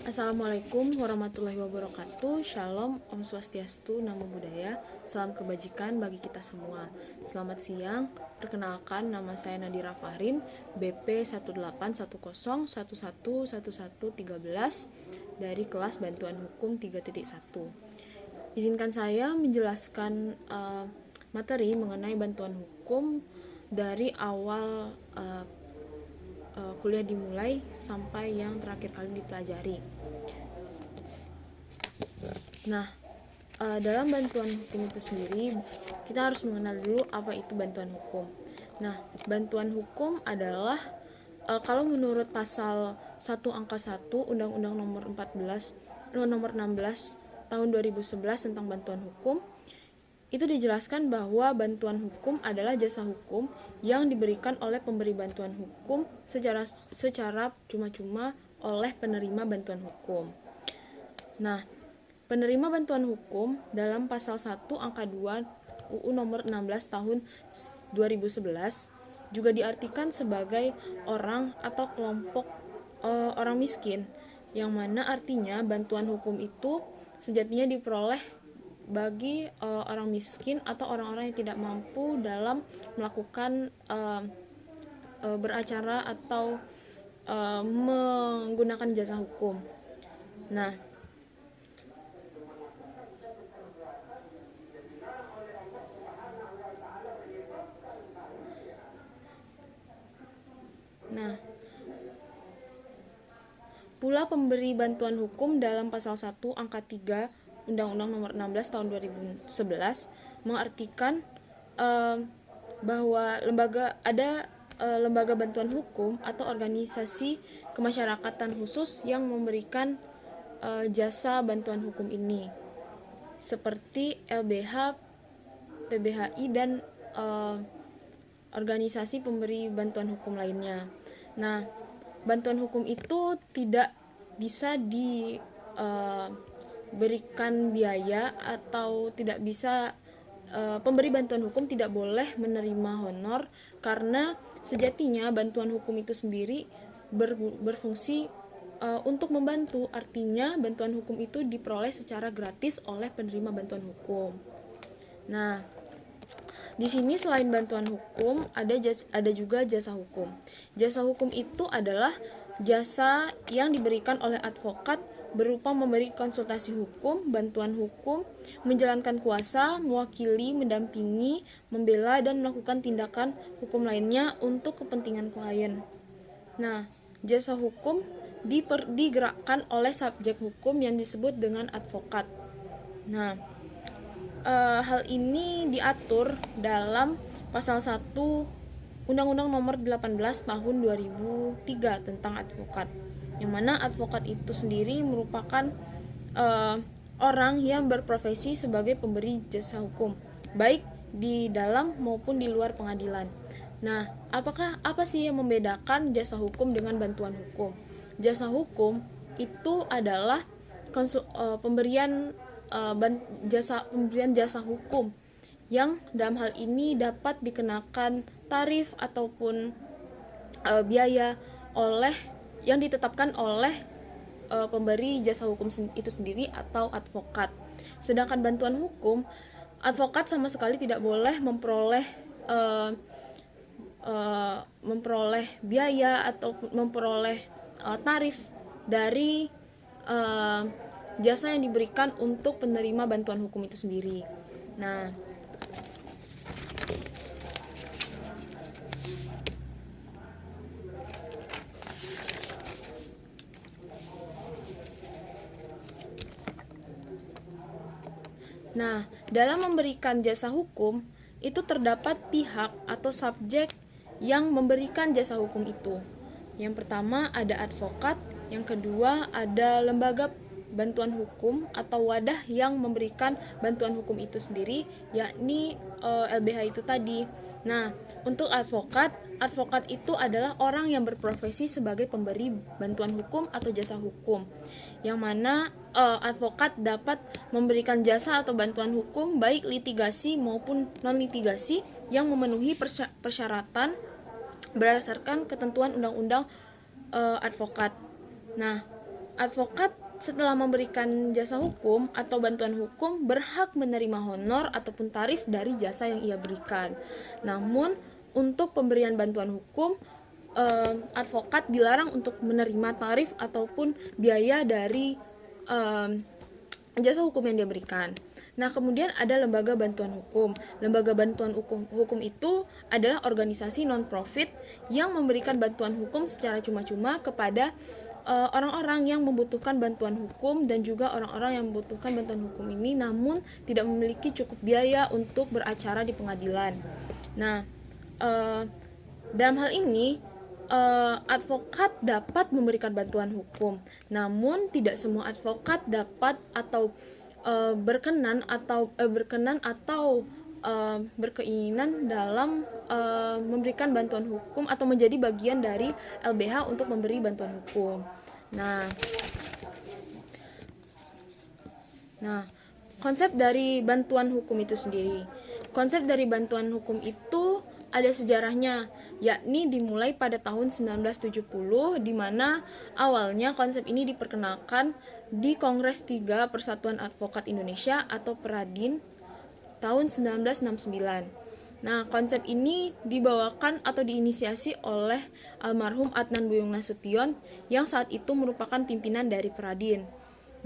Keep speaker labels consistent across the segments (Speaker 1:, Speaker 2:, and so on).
Speaker 1: Assalamualaikum warahmatullahi wabarakatuh. Shalom, Om Swastiastu, Namo Buddhaya. Salam kebajikan bagi kita semua. Selamat siang. Perkenalkan, nama saya Nadira Fahrin, BP 1811111113 dari kelas Bantuan Hukum 3.1. Izinkan saya menjelaskan materi mengenai bantuan hukum dari awal kuliah dimulai sampai yang terakhir kali dipelajari. Nah, dalam bantuan hukum itu sendiri, kita harus mengenal dulu apa itu bantuan hukum. Nah, bantuan hukum adalah kalau menurut pasal 1 angka 1 Undang-Undang nomor 16 tahun 2011 tentang bantuan hukum, itu dijelaskan bahwa bantuan hukum adalah jasa hukum yang diberikan oleh pemberi bantuan hukum secara cuma-cuma oleh penerima bantuan hukum. Nah, penerima bantuan hukum dalam pasal 1 angka 2 UU nomor 16 tahun 2011 juga diartikan sebagai orang atau kelompok orang miskin, yang mana artinya bantuan hukum itu sejatinya diperoleh bagi orang miskin atau orang-orang yang tidak mampu dalam melakukan beracara atau menggunakan jasa hukum. Nah, pula pemberi bantuan hukum dalam pasal 1 angka 3 Undang-Undang nomor 16 tahun 2011 mengartikan bahwa lembaga bantuan hukum atau organisasi kemasyarakatan khusus yang memberikan jasa bantuan hukum ini, seperti LBH, PBHI, dan organisasi pemberi bantuan hukum lainnya. Nah, bantuan hukum itu tidak bisa diberikan biaya atau tidak bisa pemberi bantuan hukum tidak boleh menerima honor, karena sejatinya bantuan hukum itu sendiri berfungsi untuk membantu. Artinya bantuan hukum itu diperoleh secara gratis oleh penerima bantuan hukum. Nah, di sini selain bantuan hukum ada juga jasa hukum. Jasa hukum itu adalah jasa yang diberikan oleh advokat berupa memberi konsultasi hukum, bantuan hukum, menjalankan kuasa, mewakili, mendampingi, membela, dan melakukan tindakan hukum lainnya untuk kepentingan klien. Nah, jasa hukum digerakkan oleh subjek hukum yang disebut dengan advokat. Nah, hal ini diatur dalam pasal 1 Undang-Undang nomor 18 tahun 2003 tentang advokat, yang mana advokat itu sendiri merupakan orang yang berprofesi sebagai pemberi jasa hukum, baik di dalam maupun di luar pengadilan. Nah, apa sih yang membedakan jasa hukum dengan bantuan hukum? Jasa hukum itu adalah pemberian jasa hukum yang dalam hal ini dapat dikenakan tarif ataupun biaya yang ditetapkan oleh pemberi jasa hukum itu sendiri atau advokat. Sedangkan bantuan hukum, advokat sama sekali tidak boleh memperoleh biaya atau memperoleh tarif dari jasa yang diberikan untuk penerima bantuan hukum itu sendiri. Nah, dalam memberikan jasa hukum itu terdapat pihak atau subjek yang memberikan jasa hukum itu. Yang pertama ada advokat, yang kedua ada lembaga bantuan hukum atau wadah yang memberikan bantuan hukum itu sendiri, yakni LBH itu tadi. Nah, untuk advokat itu adalah orang yang berprofesi sebagai pemberi bantuan hukum atau jasa hukum, yang mana advokat dapat memberikan jasa atau bantuan hukum baik litigasi maupun non-litigasi yang memenuhi persyaratan berdasarkan ketentuan undang-undang advokat. Nah, advokat setelah memberikan jasa hukum atau bantuan hukum berhak menerima honor ataupun tarif dari jasa yang ia berikan. Namun untuk pemberian bantuan hukum, advokat dilarang untuk menerima tarif ataupun biaya dari jasa hukum yang dia berikan. Nah, kemudian ada lembaga bantuan hukum. Lembaga bantuan hukum itu adalah organisasi non-profit yang memberikan bantuan hukum secara cuma-cuma kepada orang-orang yang membutuhkan bantuan hukum dan juga orang-orang yang membutuhkan bantuan hukum ini namun tidak memiliki cukup biaya untuk beracara di pengadilan. Nah, dalam hal ini advokat dapat memberikan bantuan hukum, namun tidak semua advokat dapat atau berkenan atau berkeinginan dalam memberikan bantuan hukum atau menjadi bagian dari LBH untuk memberi bantuan hukum. Nah, konsep dari bantuan hukum itu sendiri. Konsep dari bantuan hukum itu ada sejarahnya, yakni dimulai pada tahun 1970 di mana awalnya konsep ini diperkenalkan di Kongres 3 Persatuan Advokat Indonesia atau Peradin tahun 1969. Nah, konsep ini dibawakan atau diinisiasi oleh almarhum Adnan Buyung Nasution yang saat itu merupakan pimpinan dari Peradin.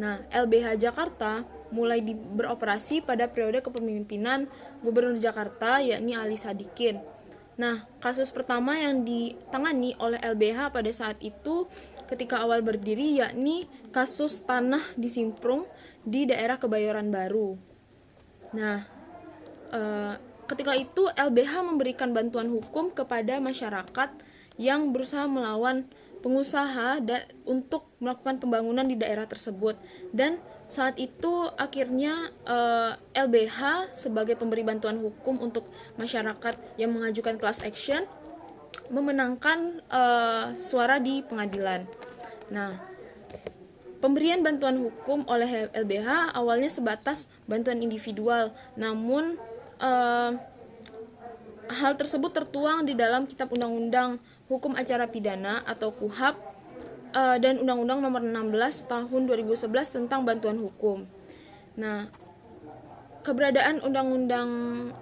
Speaker 1: Nah, LBH Jakarta mulai beroperasi pada periode kepemimpinan Gubernur Jakarta yakni Ali Sadikin. Nah, kasus pertama yang ditangani oleh LBH pada saat itu ketika awal berdiri yakni kasus tanah di Simprung di daerah Kebayoran Baru. Nah, ketika itu LBH memberikan bantuan hukum kepada masyarakat yang berusaha melawan pengusaha untuk melakukan pembangunan di daerah tersebut, dan saat itu akhirnya LBH sebagai pemberi bantuan hukum untuk masyarakat yang mengajukan class action memenangkan suara di pengadilan. Nah, pemberian bantuan hukum oleh LBH awalnya sebatas bantuan individual, namun hal tersebut tertuang di dalam Kitab Undang-Undang Hukum Acara Pidana atau KUHAP dan Undang-Undang Nomor 16 Tahun 2011 tentang bantuan hukum. Nah, keberadaan undang-undang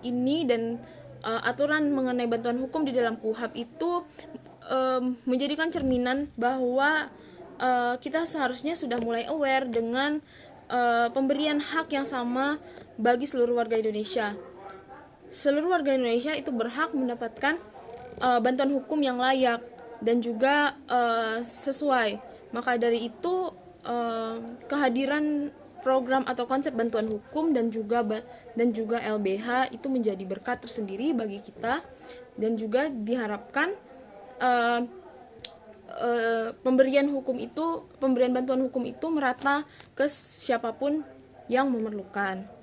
Speaker 1: ini dan aturan mengenai bantuan hukum di dalam KUHAP itu menjadikan cerminan bahwa kita seharusnya sudah mulai aware dengan pemberian hak yang sama bagi seluruh warga Indonesia. Seluruh warga Indonesia itu berhak mendapatkan bantuan hukum yang layak dan juga sesuai. Maka dari itu kehadiran program atau konsep bantuan hukum dan juga LBH itu menjadi berkat tersendiri bagi kita, dan juga diharapkan pemberian bantuan hukum itu merata ke siapapun yang memerlukan.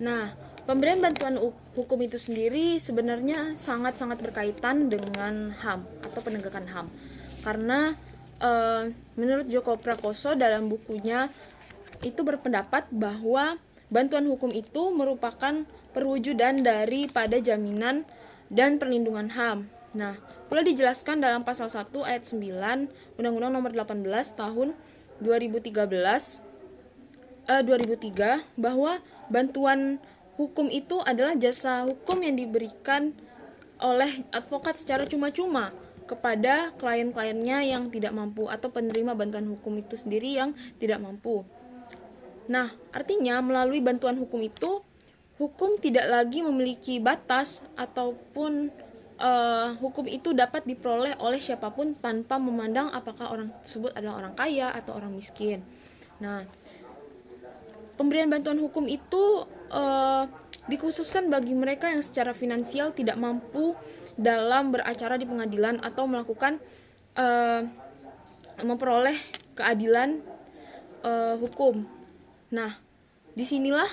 Speaker 1: Nah, pemberian bantuan hukum itu sendiri sebenarnya sangat-sangat berkaitan dengan HAM atau penegakan HAM. Karena menurut Joko Prakoso dalam bukunya itu berpendapat bahwa bantuan hukum itu merupakan perwujudan daripada jaminan dan perlindungan HAM. Nah, boleh dijelaskan dalam pasal 1 ayat 9 Undang-Undang Nomor 18 tahun 2003 bahwa bantuan hukum itu adalah jasa hukum yang diberikan oleh advokat secara cuma-cuma kepada klien-kliennya yang tidak mampu atau penerima bantuan hukum itu sendiri yang tidak mampu. Nah, artinya melalui bantuan hukum itu, hukum tidak lagi memiliki batas ataupun hukum itu dapat diperoleh oleh siapapun tanpa memandang apakah orang tersebut adalah orang kaya atau orang miskin. Nah, pemberian bantuan hukum itu dikhususkan bagi mereka yang secara finansial tidak mampu dalam beracara di pengadilan atau melakukan memperoleh keadilan hukum. Nah, disinilah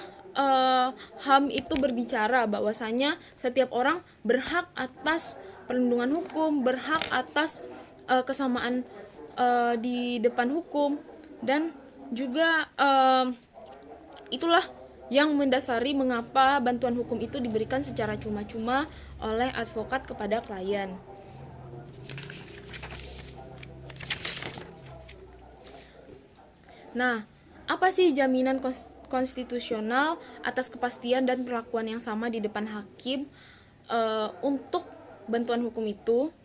Speaker 1: HAM itu berbicara bahwasanya setiap orang berhak atas perlindungan hukum, berhak atas kesamaan di depan hukum, dan juga itulah yang mendasari mengapa bantuan hukum itu diberikan secara cuma-cuma oleh advokat kepada klien. Nah, apa sih jaminan konstitusional atas kepastian dan perlakuan yang sama di depan hakim untuk bantuan hukum itu?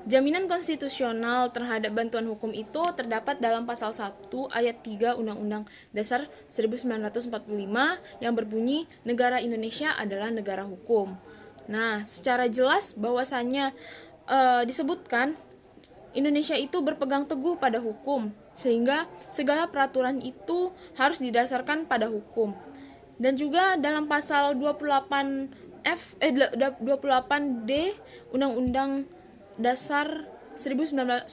Speaker 1: Jaminan konstitusional terhadap bantuan hukum itu terdapat dalam pasal 1 ayat 3 Undang-Undang Dasar 1945 yang berbunyi negara Indonesia adalah negara hukum. Nah, secara jelas bahwasannya disebutkan Indonesia itu berpegang teguh pada hukum, sehingga segala peraturan itu harus didasarkan pada hukum. Dan juga dalam pasal 28D Undang-Undang Dasar 1945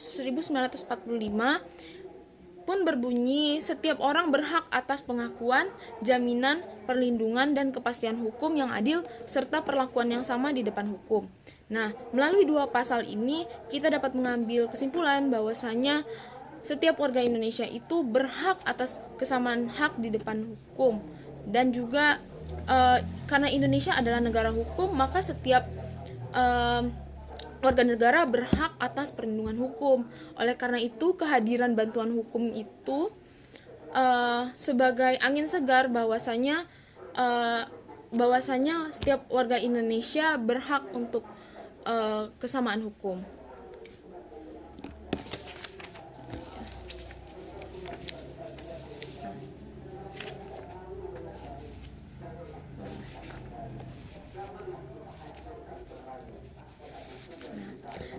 Speaker 1: pun berbunyi setiap orang berhak atas pengakuan, jaminan, perlindungan, dan kepastian hukum yang adil serta perlakuan yang sama di depan hukum. Nah, melalui dua pasal ini kita dapat mengambil kesimpulan bahwasanya setiap warga Indonesia itu berhak atas kesamaan hak di depan hukum, dan juga karena Indonesia adalah negara hukum, maka setiap warga negara berhak atas perlindungan hukum. Oleh karena itu, kehadiran bantuan hukum itu sebagai angin segar bahwasanya setiap warga Indonesia berhak untuk kesamaan hukum.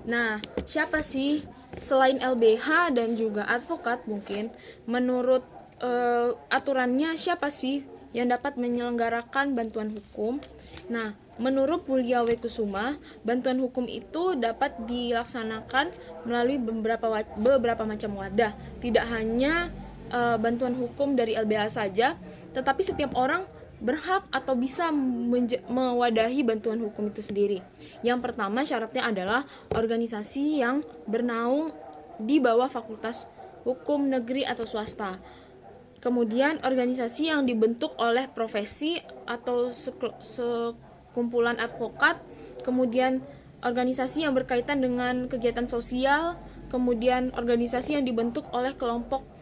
Speaker 1: Nah, siapa sih selain LBH dan juga advokat mungkin menurut aturannya siapa sih yang dapat menyelenggarakan bantuan hukum? Nah, menurut Mulia W. Kusuma, bantuan hukum itu dapat dilaksanakan melalui beberapa macam wadah. Tidak hanya bantuan hukum dari LBH saja, tetapi setiap orang berhak atau bisa mewadahi bantuan hukum itu sendiri. Yang pertama syaratnya adalah organisasi yang bernaung di bawah fakultas hukum negeri atau swasta. Kemudian organisasi yang dibentuk oleh profesi atau sekumpulan advokat. Kemudian organisasi yang berkaitan dengan kegiatan sosial. Kemudian organisasi yang dibentuk oleh kelompok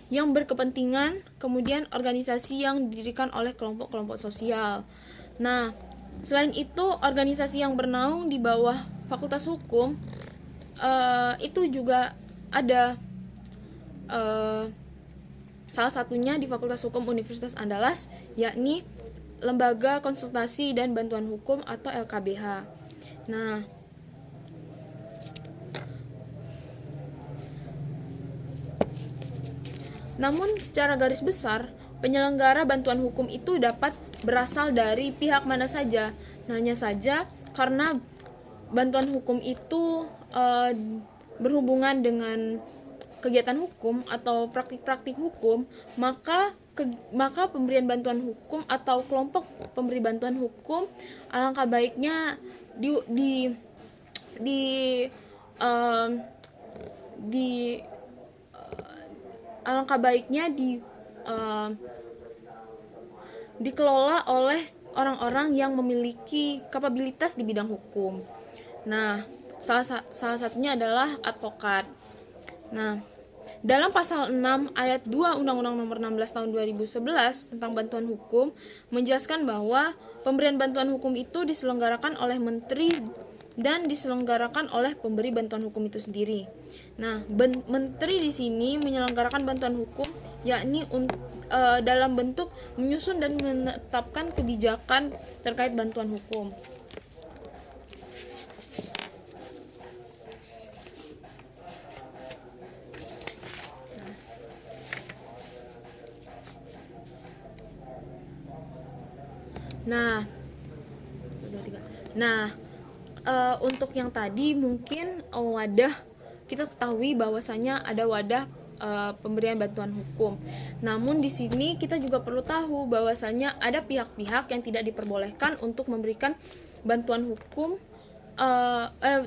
Speaker 1: yang berkepentingan, kemudian organisasi yang didirikan oleh kelompok-kelompok sosial. Nah, selain itu organisasi yang bernaung di bawah fakultas hukum itu juga ada, salah satunya di Fakultas Hukum Universitas Andalas, yakni Lembaga Konsultasi dan Bantuan Hukum atau LKBH. Nah, namun secara garis besar, penyelenggara bantuan hukum itu dapat berasal dari pihak mana saja. Hanya saja karena bantuan hukum itu berhubungan dengan kegiatan hukum atau praktik-praktik hukum, maka pemberian bantuan hukum atau kelompok pemberi bantuan hukum alangkah baiknya dikelola oleh orang-orang yang memiliki kapabilitas di bidang hukum. Nah, salah satunya adalah advokat. Nah, dalam pasal 6 ayat 2 Undang-Undang Nomor 16 Tahun 2011 tentang bantuan hukum menjelaskan bahwa pemberian bantuan hukum itu diselenggarakan oleh menteri dan diselenggarakan oleh pemberi bantuan hukum itu sendiri. Nah, menteri di sini menyelenggarakan bantuan hukum yakni dalam bentuk menyusun dan menetapkan kebijakan terkait bantuan hukum. Nah, untuk yang tadi mungkin wadah kita ketahui bahwasanya ada wadah pemberian bantuan hukum. Namun di sini kita juga perlu tahu bahwasanya ada pihak-pihak yang tidak diperbolehkan untuk memberikan bantuan hukum,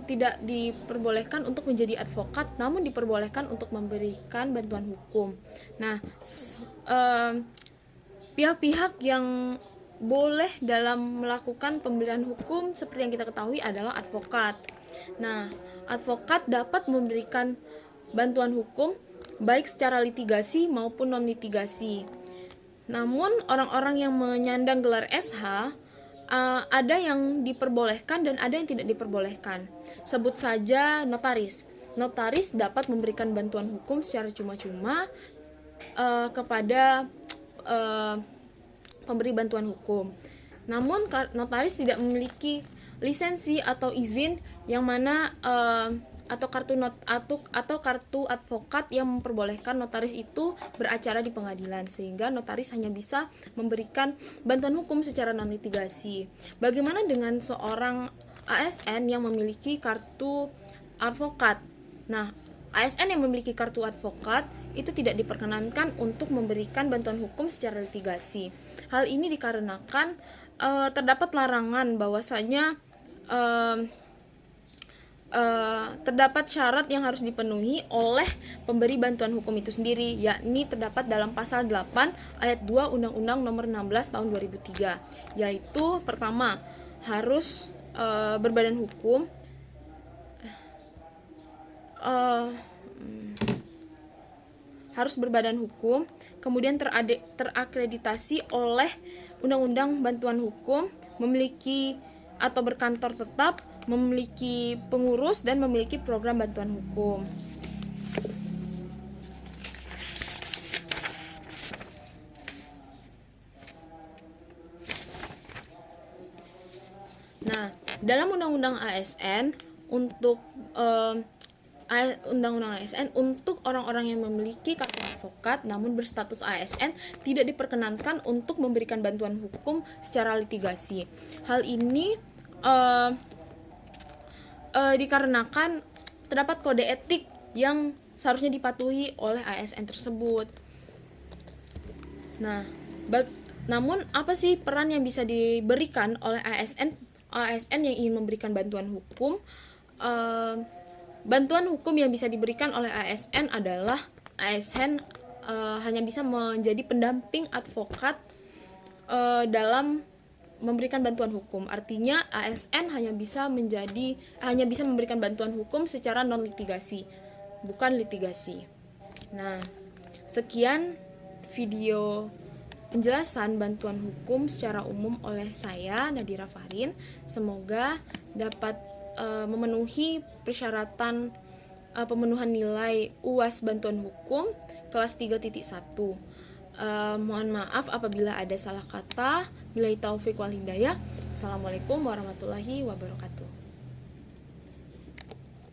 Speaker 1: tidak diperbolehkan untuk menjadi advokat, namun diperbolehkan untuk memberikan bantuan hukum. Nah, pihak-pihak yang boleh dalam melakukan pemberian hukum seperti yang kita ketahui adalah advokat. Nah, advokat dapat memberikan bantuan hukum baik secara litigasi maupun non litigasi. Namun orang-orang yang menyandang gelar SH ada yang diperbolehkan dan ada yang tidak diperbolehkan. Sebut saja notaris. Notaris dapat memberikan bantuan hukum secara cuma-cuma kepada pemberi bantuan hukum. Namun notaris tidak memiliki lisensi atau izin yang mana atau kartu advokat yang memperbolehkan notaris itu beracara di pengadilan, sehingga notaris hanya bisa memberikan bantuan hukum secara non litigasi. Bagaimana dengan seorang ASN yang memiliki kartu advokat? Nah, ASN yang memiliki kartu advokat itu tidak diperkenankan untuk memberikan bantuan hukum secara litigasi. Hal ini dikarenakan terdapat larangan bahwasanya terdapat syarat yang harus dipenuhi oleh pemberi bantuan hukum itu sendiri, yakni terdapat dalam pasal 8 ayat 2 Undang-Undang Nomor 16 Tahun 2003, yaitu pertama harus berbadan hukum, kemudian terakreditasi oleh Undang-Undang Bantuan Hukum, memiliki atau berkantor tetap, memiliki pengurus, dan memiliki program bantuan hukum. Nah, dalam Undang-Undang ASN untuk untuk orang-orang yang memiliki kartu advokat namun berstatus ASN tidak diperkenankan untuk memberikan bantuan hukum secara litigasi. Hal ini dikarenakan terdapat kode etik yang seharusnya dipatuhi oleh ASN tersebut. Nah, namun apa sih peran yang bisa diberikan oleh ASN yang ingin memberikan bantuan hukum? Bantuan hukum yang bisa diberikan oleh ASN adalah ASN hanya bisa menjadi pendamping advokat dalam memberikan bantuan hukum. Artinya ASN hanya bisa memberikan bantuan hukum secara non litigasi, bukan litigasi. Nah, sekian video penjelasan bantuan hukum secara umum oleh saya, Nadira Farin. Semoga dapat memenuhi persyaratan pemenuhan nilai UAS bantuan hukum kelas 3.1. Mohon maaf apabila ada salah kata. Billahi taufik wal hidayah. Assalamualaikum warahmatullahi wabarakatuh.